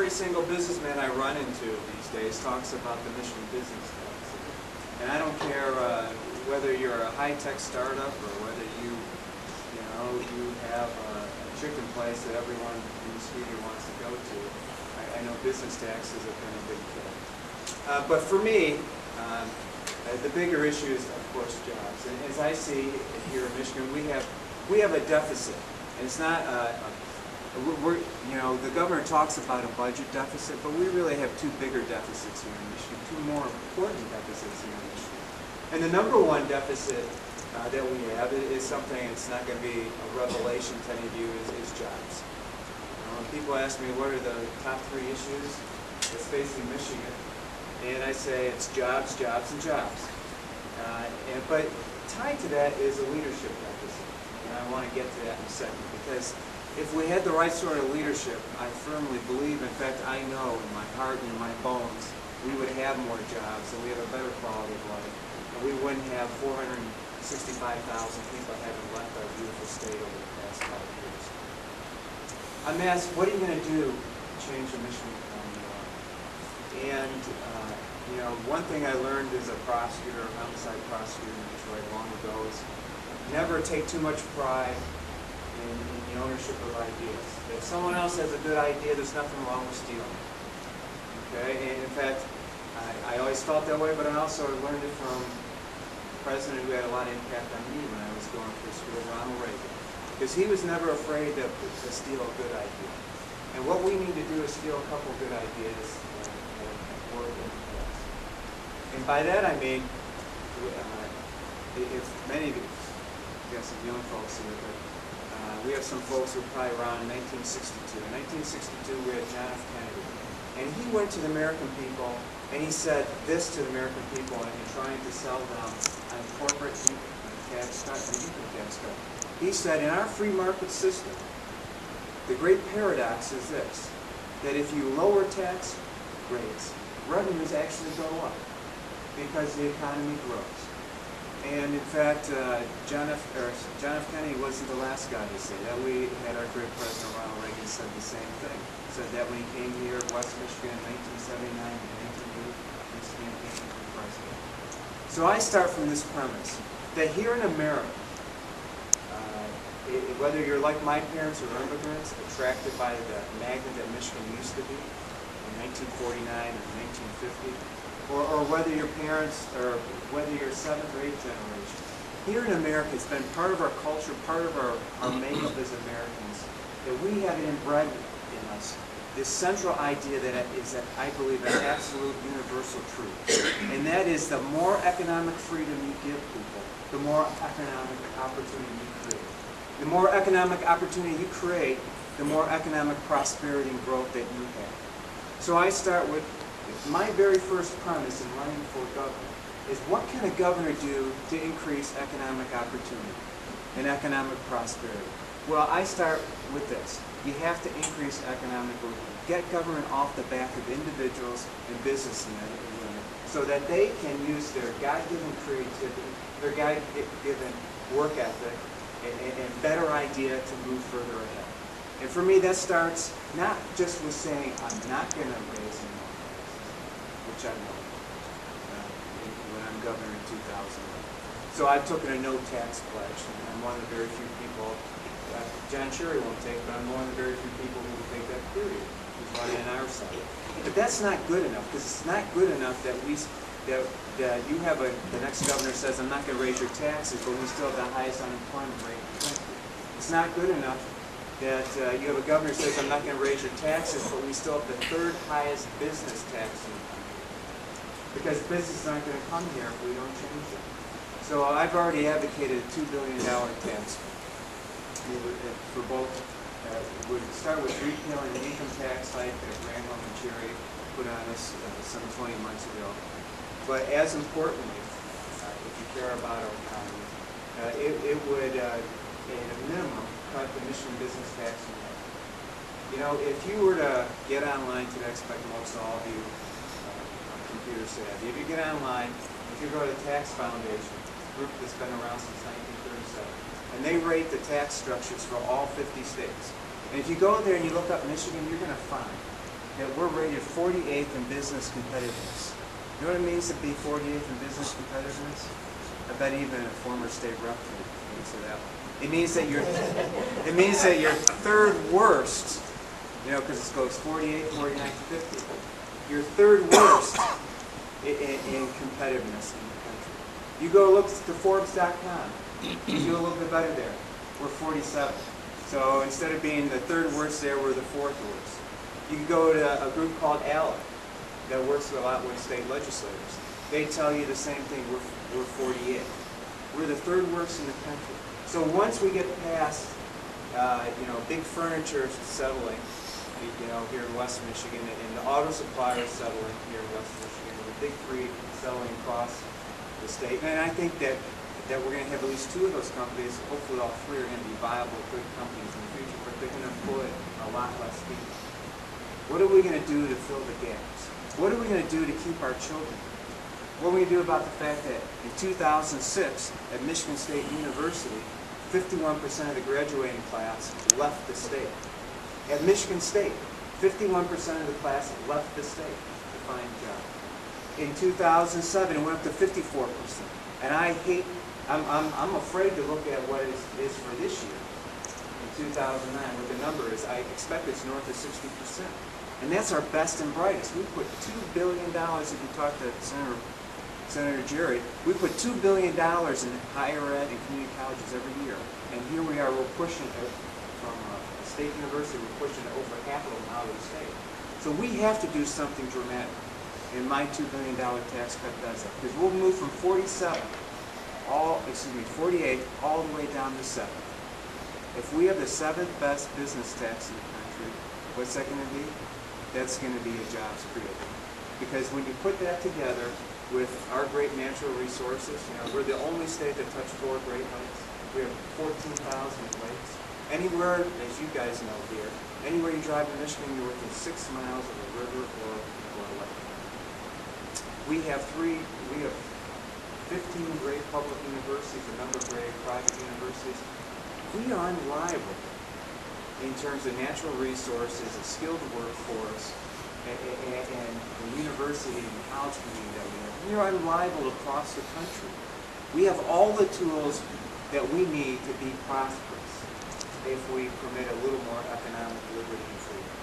every single businessman I run into these days talks about the Michigan business tax. And I don't care whether you're a high-tech startup or whether you have a chicken place that everyone in the studio wants to go to. I know business taxes have been a big killer. But for me, the bigger issue is, of course, jobs. And as I see here in Michigan, we have a deficit. And it's not the governor talks about a budget deficit, but we really have two bigger deficits here in Michigan, two more important deficits here in Michigan. And the number one deficit that we have is something that's not going to be a revelation to any of you, is jobs. When people ask me what are the top three issues that's facing Michigan, and I say it's jobs, jobs, and jobs. But tied to that is a leadership deficit, and I want to get to that in a second, because if we had the right sort of leadership, I firmly believe, in fact, I know in my heart and in my bones, we would have more jobs and we have a better quality of life. And we wouldn't have 465,000 people having left our beautiful state over the past 5 years. I'm asked, what are you going to do to change the Michigan economy? And, one thing I learned as a prosecutor, a homicide prosecutor in Detroit long ago is never take too much pride in the ownership of ideas. If someone else has a good idea, there's nothing wrong with stealing it. Okay? And in fact, I always felt that way, but I also learned it from a president who had a lot of impact on me when I was going through school, Ronald Reagan. Because he was never afraid to steal a good idea. And what we need to do is steal a couple good ideas and work in place. And by that I mean, if many of you, I guess some young folks here, but we have some folks who are probably around 1962. In 1962, we had John F. Kennedy. And he went to the American people, and he said this to the American people in trying to sell them on corporate tax cut and income tax cut. He said, in our free market system, the great paradox is this, that if you lower tax rates, revenues actually go up because the economy grows. And in fact, John F. Kennedy wasn't the last guy to say that. We had our great President Ronald Reagan said the same thing. He said that when he came here to West Michigan in 1979 and 1980, his campaign for president. So I start from this premise that here in America, whether you're like my parents or immigrants, attracted by the magnet that Michigan used to be in 1949 or 1950, or whether your parents, or whether you're 7th or 8th generation. Here in America, it's been part of our culture, part of our makeup as Americans, that we have inbred in us this central idea that is, that I believe, an absolute universal truth. And that is the more economic freedom you give people, the more economic opportunity you create. The more economic opportunity you create, the more economic prosperity and growth that you have. So I start with my very first premise in running for governor is what can a governor do to increase economic opportunity and economic prosperity? Well, I start with this. You have to increase economic growth. Get government off the back of individuals and businessmen so that they can use their God-given creativity, their God-given work ethic, and better idea to move further ahead. And for me, that starts not just with saying, I'm not going to raise any more taxes, which I know when I'm governor in 2011. So I've taken a no tax pledge, and I'm one of the very few people, John Cherry won't take, but I'm one of the very few people who will take that period, who's running on our side. But that's not good enough, because it's not good enough that you have the next governor says, I'm not going to raise your taxes, but we still have the highest unemployment rate in the country. It's not good enough that you have a governor who says, I'm not going to raise your taxes, but we still have the 3rd highest business tax in the country. Because businesses aren't going to come here if we don't change it. So I've already advocated a $2 billion tax for both. We'd start with repealing the income tax hike that Randall and Cherry put on us some 20 months ago. But as importantly, if you care about our economy, it would, at a minimum, cut the Michigan business tax in half. You know, if you were to get online today, I expect most all of you are computer savvy. If you get online, if you go to the Tax Foundation, a group that's been around since 1937, and they rate the tax structures for all 50 states. And if you go there and you look up Michigan, you're going to find that we're rated 48th in business competitiveness. You know what it means to be 48th in business competitiveness? I bet even a former state rep can answer that one. It means that you're third worst, you know, because it goes 48, 49, 50. You're third worst in competitiveness in the country. You go look to Forbes.com. You do a little bit better there. We're 47. So instead of being the third worst there, we're the fourth worst. You can go to a group called ALEC that works a lot with state legislators. They tell you the same thing. We're 48. We're the third worst in the country. So once we get past, big furniture settling, here in West Michigan, and the auto suppliers settling here in West Michigan, and the big three settling across the state, and I think that we're going to have at least two of those companies. Hopefully, all three are going to be viable, good companies in the future, but they're going to employ a lot less people. What are we going to do to fill the gaps? What are we going to do to keep our children? What are we going to do about the fact that in 2006 at Michigan State University, 51% of the graduating class left the state. At Michigan State, 51% of the class left the state to find a job. In 2007, it went up to 54%. And I'm afraid to look at what it is for this year. In 2009, what the number is, I expect it's north of 60%. And that's our best and brightest. We put $2 billion, if you talk to Senator Jerry, we put $2 billion in higher ed and community colleges every year. And here we are, we're pushing it from a state university, we're pushing over half of them out of the state. So we have to do something dramatic. And my $2 billion tax cut does that. Because we'll move from 48 all the way down to 7. If we have the 7th best business tax in the country, what's that going to be? That's going to be a jobs creator. Because when you put that together with our great natural resources, we're the only state that touched 4 Great Lakes. We have 14,000 lakes. Anywhere, as you guys know here, anywhere you drive in Michigan, you're within 6 miles of a river or a lake. We have 15 great public universities, a number of great private universities. We are unrivaled in terms of natural resources, a skilled workforce, and the university and college community that we have. We are unrivaled across the country. We have all the tools that we need to be prosperous if we permit a little more economic liberty and freedom.